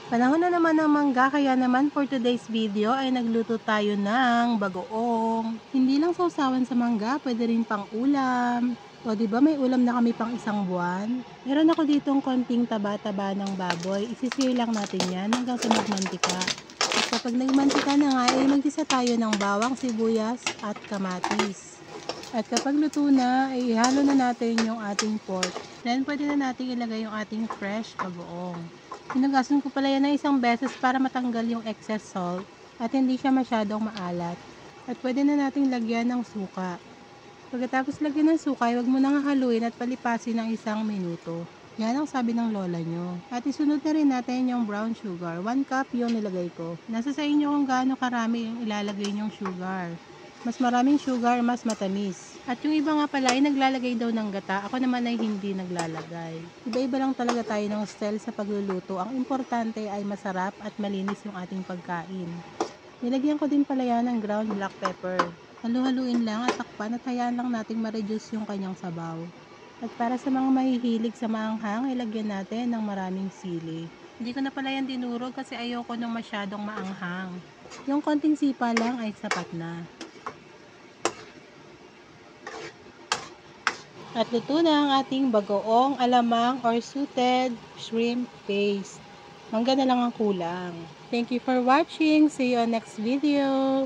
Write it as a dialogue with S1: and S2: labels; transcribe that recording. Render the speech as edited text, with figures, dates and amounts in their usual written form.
S1: Panahon na naman ng mangga, kaya naman for today's video ay nagluto tayo ng bagoong. Hindi lang sausawan sa mangga, pwede rin pang ulam. O di ba may ulam na kami pang isang buwan? Meron ako ditong konting taba-taba ng baboy. Isisir lang natin yan hanggang sa magmantika. At kapag nagmantika na nga, ay magtisa tayo ng bawang, sibuyas at kamatis. At kapag luto na, ay ihalo na natin yung ating pork. Then pwede na natin ilagay yung ating fresh bagoong. Hinugasan ko pala yan ng isang beses para matanggal yung excess salt at hindi siya masyadong maalat. At pwede na nating lagyan ng suka. Pagkatapos lagyan ng suka, huwag mo nang haluin at palipasin ng 1 minuto. Yan ang sabi ng lola nyo. At isunod na rin natin yung brown sugar. 1 cup yung nilagay ko. Nasa sa inyo kung gaano karami yung ilalagay nyong sugar. Mas maraming sugar, mas matamis. At yung iba nga pala ay naglalagay daw ng gata. Ako naman ay hindi naglalagay. Iba-iba lang talaga tayo ng style sa pagluluto. Ang importante ay masarap at malinis yung ating pagkain. Nilagyan ko din pala yan ng ground black pepper. Halu-haluin lang at takpan at hayaan lang nating ma-reduce yung kanyang sabaw. At para sa mga mahihilig sa maanghang, ilagyan natin ng maraming sili. Hindi ko na pala yan dinurog kasi ayoko nung masyadong maanghang. Yung konting sipa lang ay sapat na. At luto na ang ating bagoong alamang or sauteed shrimp paste. Mangga na lang ang kulang. Thank you for watching. See you on next video.